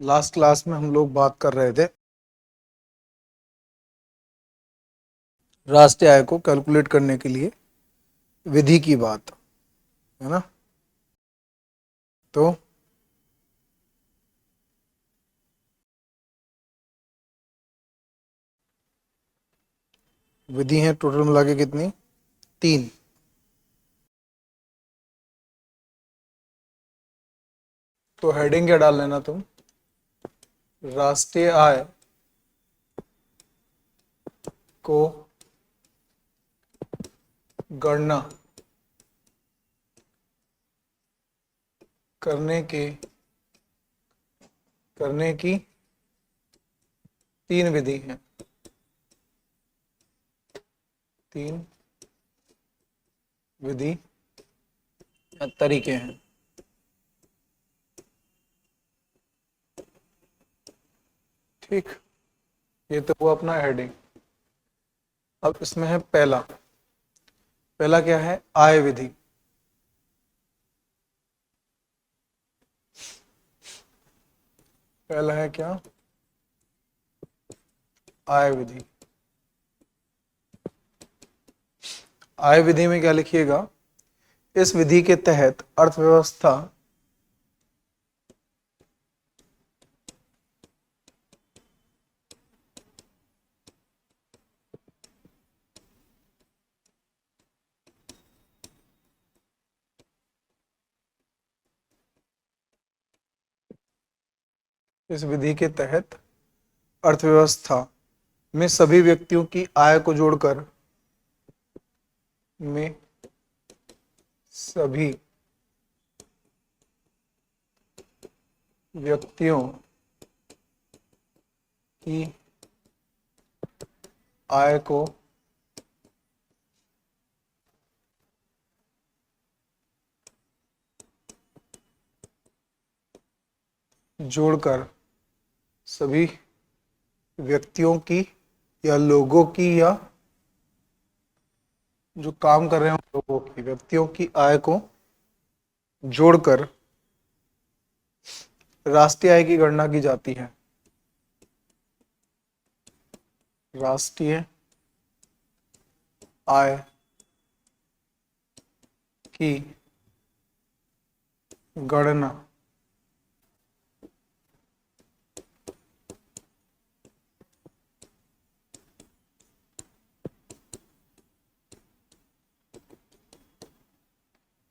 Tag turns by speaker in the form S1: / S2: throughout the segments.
S1: Last class में हम लोग बात कर रहे थे राष्ट्रीय आय को कैलकुलेट करने के लिए विधि की बात, है ना। तो विधि है टोटल मिला के कितनी? 3। तो हेडिंग क्या डाल लेना तुम? राष्ट्रीय आय को गणना करने की 3 विधि हैं। 3 विधि या तरीके हैं। ठीक, ये तो वो अपना हेडिंग। अब इसमें है पहला क्या है? आय विधि। पहला है क्या? आय विधि। आय विधि में क्या लिखिएगा? इस विधि के तहत अर्थव्यवस्था इस विधि के तहत अर्थव्यवस्था में सभी व्यक्तियों की आय को जोड़कर में सभी व्यक्तियों की आय को जोड़कर सभी व्यक्तियों की या लोगों की या जो काम कर रहे हैं उन लोगों की, व्यक्तियों की आय को जोड़कर राष्ट्रीय आय की गणना की जाती है। राष्ट्रीय आय की गणना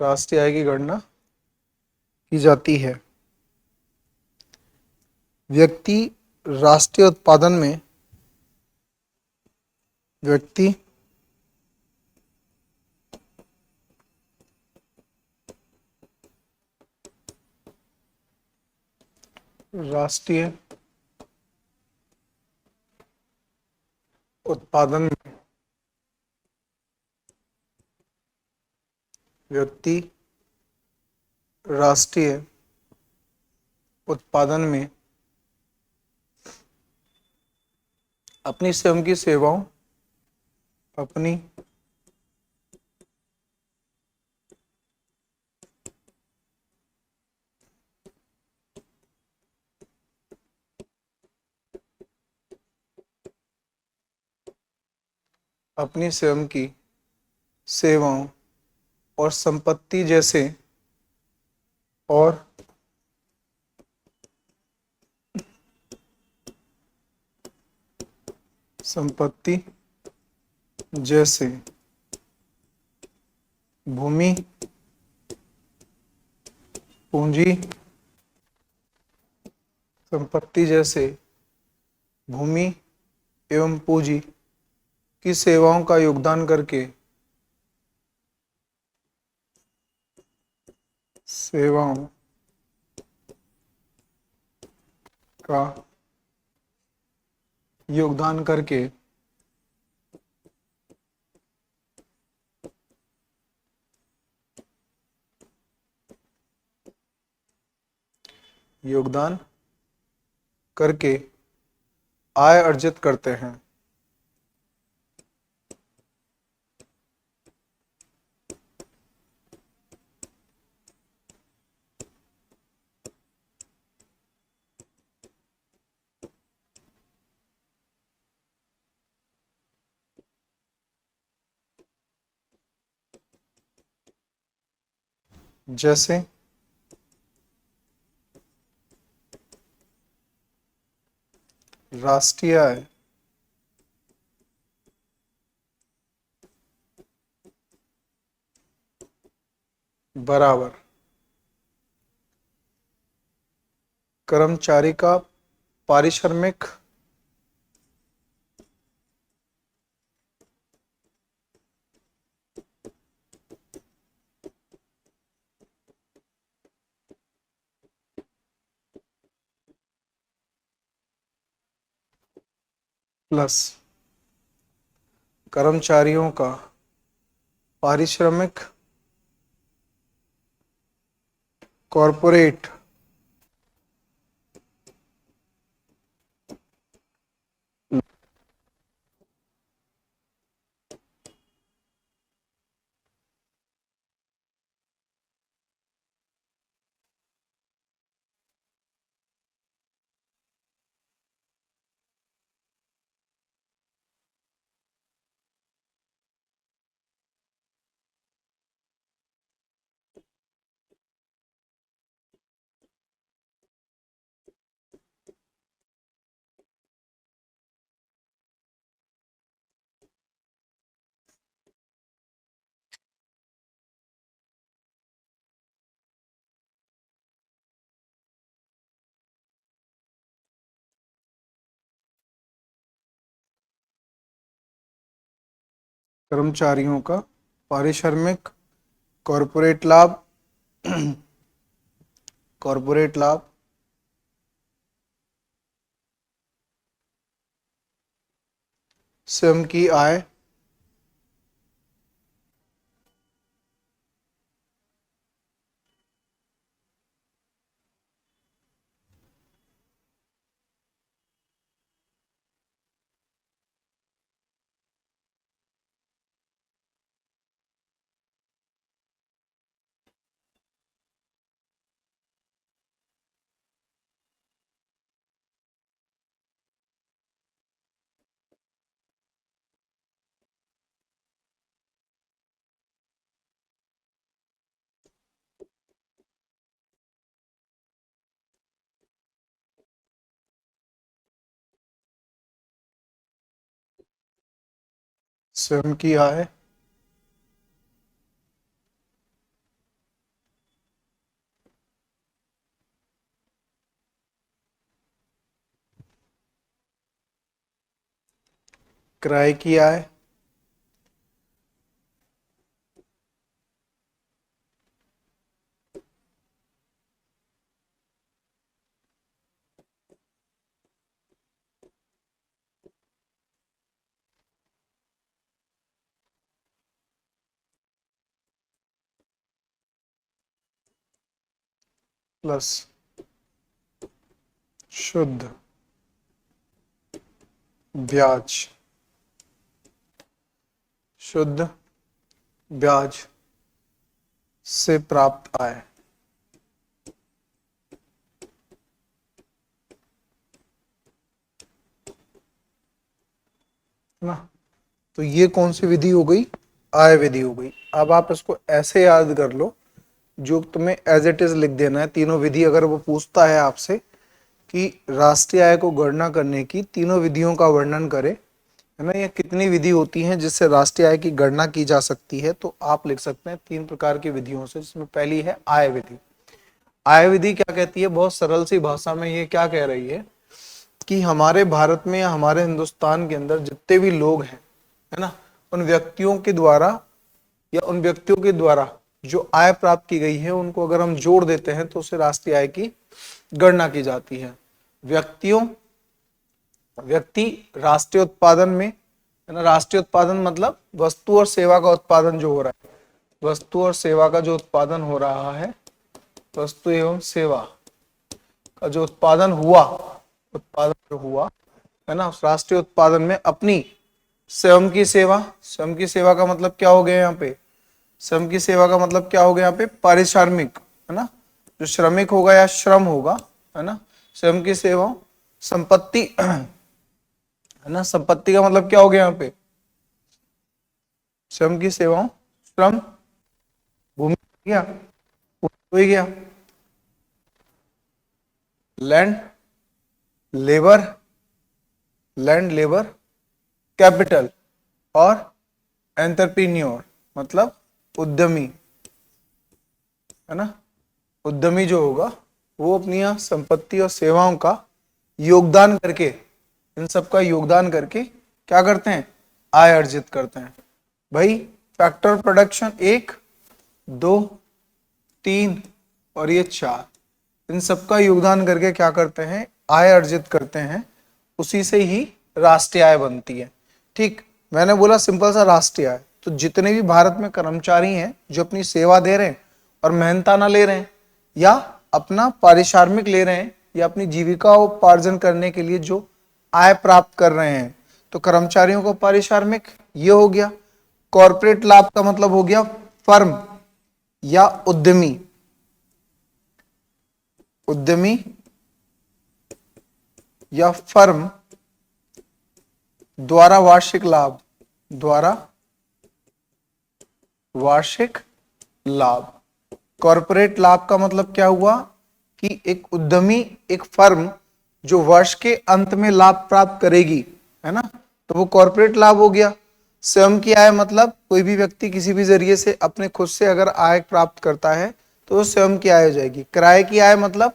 S1: राष्ट्रीय आय की गणना की जाती है। व्यक्ति राष्ट्रीय उत्पादन में व्यक्ति राष्ट्रीय उत्पादन में व्यक्ति राष्ट्रीय उत्पादन में अपनी स्वयं की सेवाओं अपनी अपनी स्वयं की सेवाओं और संपत्ति जैसे और संपत्ति जैसे भूमि, पूंजी, संपत्ति जैसे भूमि एवं पूंजी की सेवाओं का योगदान करके सेवाओं का योगदान करके योगदान करके आय अर्जित करते हैं। जैसे राष्ट्रीय आय बराबर कर्मचारी का पारिश्रमिक प्लस कर्मचारियों का पारिश्रमिक कॉरपोरेट कर्मचारियों का पारिश्रमिक कॉरपोरेट लाभ कॉरपोरेट लाभ स्वयं की आय स्वयं की आय किराए की आय प्लस शुद्ध ब्याज शुद्ध ब्याज से प्राप्त आय है ना। तो ये कौन सी विधि हो गई? आय विधि हो गई। अब आप इसको ऐसे याद कर लो, जो तुम्हें एज इट इज लिख देना है। तीनों विधि अगर वो पूछता है आपसे कि राष्ट्रीय आय को गणना करने की तीनों विधियों का वर्णन करे, है ना, या कितनी विधि होती हैं जिससे राष्ट्रीय आय की गणना की जा सकती है, तो आप लिख सकते हैं 3 प्रकार की विधियों से, जिसमें पहली है आय विधि। आय विधि क्या कहती है? बहुत सरल सी भाषा में ये क्या कह रही है कि हमारे भारत में या हमारे हिंदुस्तान के अंदर जितने भी लोग हैं, है ना, उन व्यक्तियों के द्वारा या उन व्यक्तियों के द्वारा जो आय प्राप्त की गई है, उनको अगर हम जोड़ देते हैं तो उसे राष्ट्रीय आय की गणना की जाती है। व्यक्ति राष्ट्रीय उत्पादन में, है ना, राष्ट्रीय उत्पादन मतलब वस्तु और सेवा का उत्पादन जो हो रहा है, वस्तु और सेवा का जो उत्पादन हो रहा है, वस्तु एवं सेवा का जो उत्पादन जो हुआ, है ना, उस राष्ट्रीय उत्पादन में अपनी स्वयं की सेवा का मतलब क्या हो गया यहाँ पे? स्वयं की सेवा का मतलब क्या हो गया यहाँ पे? पारिश्रमिक, है ना, जो श्रमिक होगा या श्रम होगा, है ना, स्वयं की सेवा, संपत्ति, है ना, संपत्ति का मतलब क्या हो गया यहाँ पे? स्वयं की सेवाओं, श्रम, भूमि, या हो ही गया। Land labour, land labour capital और एंटरप्रीन्योर मतलब उद्यमी, है ना। उद्यमी जो होगा वो अपनी संपत्ति और सेवाओं का योगदान करके, इन सब का योगदान करके क्या करते हैं, आय अर्जित करते हैं। भाई फैक्टर प्रोडक्शन 1, 2, 3 और ये 4, इन सब का योगदान करके क्या करते हैं, आय अर्जित करते हैं। उसी से ही राष्ट्रीय आय बनती है। ठीक, मैंने बोला सिंपल सा राष्ट्रीय आय। तो जितने भी भारत में कर्मचारी हैं जो अपनी सेवा दे रहे हैं और मेहनताना ले रहे हैं या अपना पारिश्रमिक ले रहे हैं या अपनी जीविका उपार्जन करने के लिए जो आय प्राप्त कर रहे हैं, तो कर्मचारियों को पारिश्रमिक ये हो गया। कॉर्पोरेट लाभ का मतलब हो गया फर्म या उद्यमी, उद्यमी या फर्म द्वारा वार्षिक लाभ, द्वारा वार्षिक लाभ। कॉर्पोरेट लाभ का मतलब क्या हुआ कि एक उद्यमी, एक फर्म जो वर्ष के अंत में लाभ प्राप्त करेगी, है ना, तो वो कॉर्पोरेट लाभ हो गया। स्वयं की आय मतलब कोई भी व्यक्ति किसी भी जरिए से अपने खुद से अगर आय प्राप्त करता है तो वो स्वयं की आय हो जाएगी। किराए की आय मतलब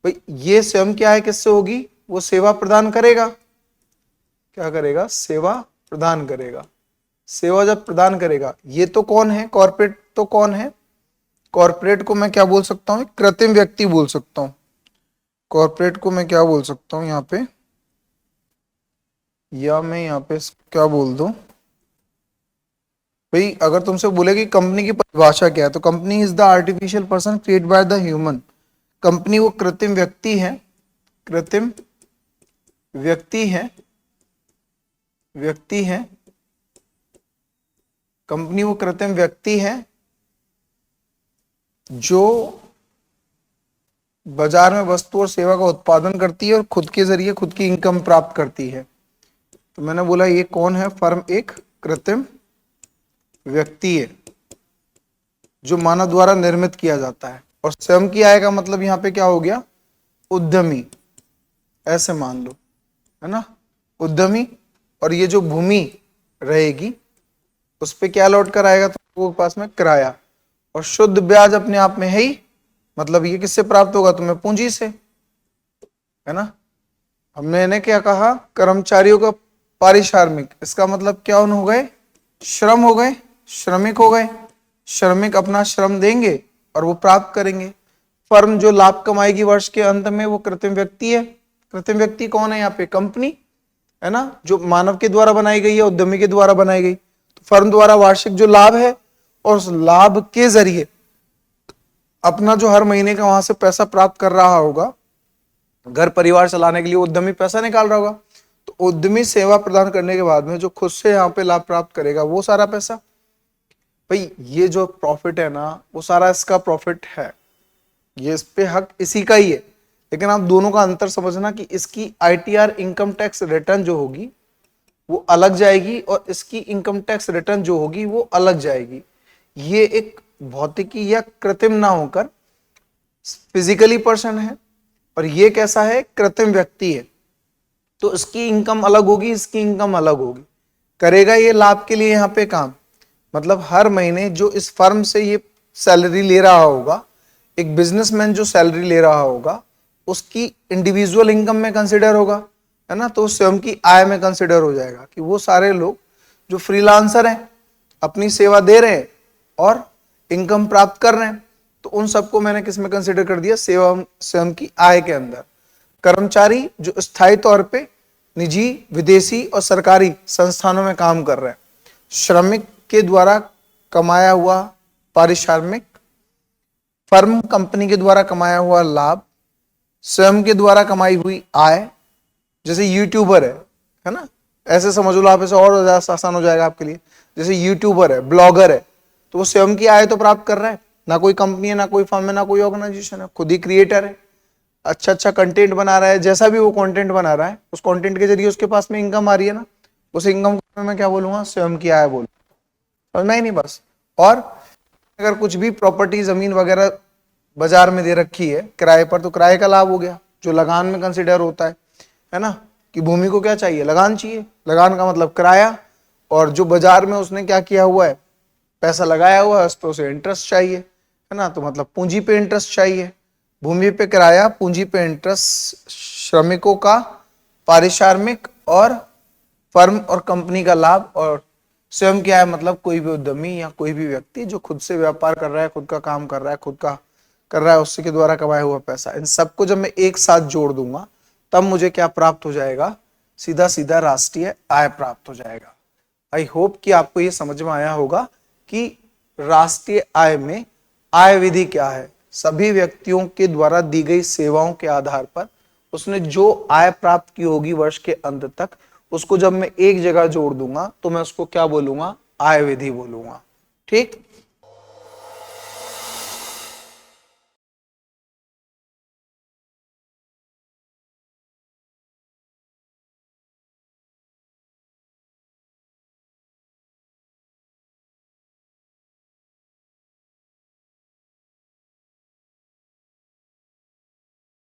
S1: भाई ये स्वयं की आय किससे होगी, वो सेवा प्रदान करेगा। क्या करेगा, सेवा प्रदान करेगा। सेवा जब प्रदान करेगा, ये तो कौन है, कॉर्पोरेट तो कौन है, कॉर्पोरेट को मैं क्या बोल सकता हूं, कृत्रिम व्यक्ति बोल सकता हूं। कॉर्पोरेट को मैं क्या बोल सकता हूं यहाँ पे, या मैं यहाँ पे क्या बोल दूं भाई, अगर तुमसे बोले कि कंपनी की परिभाषा क्या है, तो company is the artificial person create by the human. Company वो कृत्रिम व्यक्ति है, कृत्रिम व्यक्ति है, व्यक्ति है, कंपनी वो कृत्रिम व्यक्ति है जो बाजार में वस्तु और सेवा का उत्पादन करती है और खुद के जरिए खुद की इनकम प्राप्त करती है। तो मैंने बोला ये कौन है, फर्म एक कृत्रिम व्यक्ति है जो मानव द्वारा निर्मित किया जाता है। और स्वयं की आय का मतलब यहाँ पे क्या हो गया, उद्यमी, ऐसे मान लो, है ना, उद्यमी। और ये जो भूमि रहेगी उस पे क्या लौट कर आएगा, तो वो पास में किराया। और शुद्ध ब्याज अपने आप में है ही, मतलब ये किससे प्राप्त होगा, तुम्हें पूंजी से, है ना। अब मैंने क्या कहा, कर्मचारियों का पारिश्रमिक, इसका मतलब क्या हो गए, श्रम हो गए, श्रमिक हो गए। श्रमिक अपना श्रम देंगे और वो प्राप्त करेंगे। फर्म जो लाभ कमाएगी वर्ष के अंत में, वो कृत्रिम व्यक्ति है। कृत्रिम व्यक्ति कौन है यहाँ पे, कंपनी, है ना, जो मानव के द्वारा बनाई गई है, उद्यमी के द्वारा बनाई गई। तो फर्म द्वारा वार्षिक जो लाभ है और उस लाभ के जरिए अपना जो हर महीने का वहां से पैसा प्राप्त कर रहा होगा, घर परिवार चलाने के लिए उद्यमी पैसा निकाल रहा होगा। तो उद्यमी सेवा प्रदान करने के बाद में जो खुद से यहाँ पे लाभ प्राप्त करेगा, वो सारा पैसा, भाई ये जो प्रॉफिट है ना, वो सारा इसका प्रॉफिट है, ये इस पे हक इसी का ही है। लेकिन आप दोनों का अंतर समझना कि इसकी आईटीआर इनकम टैक्स रिटर्न जो होगी वो अलग जाएगी और इसकी इनकम टैक्स रिटर्न जो होगी वो अलग जाएगी। ये एक भौतिकी या कृत्रिम ना होकर फिजिकली पर्सन है और ये कैसा है, कृत्रिम व्यक्ति है। तो इसकी इनकम अलग होगी, इसकी इनकम अलग होगी। करेगा ये लाभ के लिए यहाँ पे काम, मतलब हर महीने जो इस फर्म से ये सैलरी ले रहा होगा, एक बिजनेसमैन जो सैलरी ले रहा होगा, उसकी इंडिविजुअल इनकम में कंसिडर होगा, है ना। तो स्वयं की आय में कंसिडर हो जाएगा कि वो सारे लोग जो फ्रीलांसर हैं, अपनी सेवा दे रहे हैं और इनकम प्राप्त कर रहे हैं, तो उन सबको मैंने किस में कंसिडर कर दिया, सेवा स्वयं की आय के अंदर। कर्मचारी जो स्थायी तौर पे निजी, विदेशी और सरकारी संस्थानों में काम कर रहे हैं, श्रमिक के द्वारा कमाया हुआ पारिश्रमिक, फर्म कंपनी के द्वारा कमाया हुआ लाभ, स्वयं के द्वारा कमाई हुई आय। जैसे यूट्यूबर है ना, ऐसे समझ लो आप, ऐसे और ज्यादा आसान हो जाएगा आपके लिए। जैसे यूट्यूबर है, ब्लॉगर है, तो वो स्वयं की आय तो प्राप्त कर रहा है, ना कोई कंपनी है, ना कोई फर्म है, ना कोई ऑर्गेनाइजेशन है, खुद ही क्रिएटर है, अच्छा अच्छा कंटेंट बना रहा है। जैसा भी वो कंटेंट बना रहा है, उस कंटेंट के जरिए उसके पास में इनकम आ रही है ना, उस इनकम को मैं क्या बोलूंगा, स्वयं की आय बोलूंगा, समझना ही नहीं बस। और अगर कुछ भी प्रॉपर्टी जमीन वगैरह बाजार में दे रखी है किराए पर, तो किराए का लाभ हो गया जो लगान में कंसिडर होता है ना, कि भूमि को क्या चाहिए, लगान चाहिए, लगान का मतलब किराया, और जो बाजार में उसने क्या किया हुआ है, पैसा लगाया हुआ है, उस पर उसे इंटरेस्ट चाहिए, है ना, तो मतलब पूंजी पे इंटरेस्ट चाहिए। भूमि पे किराया, पूंजी पे इंटरेस्ट, श्रमिकों का पारिश्रमिक, और फर्म और कंपनी का लाभ, और स्वयं क्या है, मतलब कोई भी उद्यमी या कोई भी व्यक्ति जो खुद से व्यापार कर रहा है, खुद का काम कर रहा है, खुद का कर रहा है, उसके के द्वारा कमाया हुआ पैसा। इन सबको जब मैं एक साथ जोड़ दूंगा तब मुझे क्या प्राप्त हो जाएगा, सीधा सीधा राष्ट्रीय आय प्राप्त हो जाएगा। आई होप कि आपको ये समझ में आया होगा कि राष्ट्रीय आय में आय विधि क्या है। सभी व्यक्तियों के द्वारा दी गई सेवाओं के आधार पर उसने जो आय प्राप्त की होगी वर्ष के अंत तक, उसको जब मैं एक जगह जोड़ दूंगा तो मैं उसको क्या बोलूंगा, आय विधि बोलूंगा। ठीक।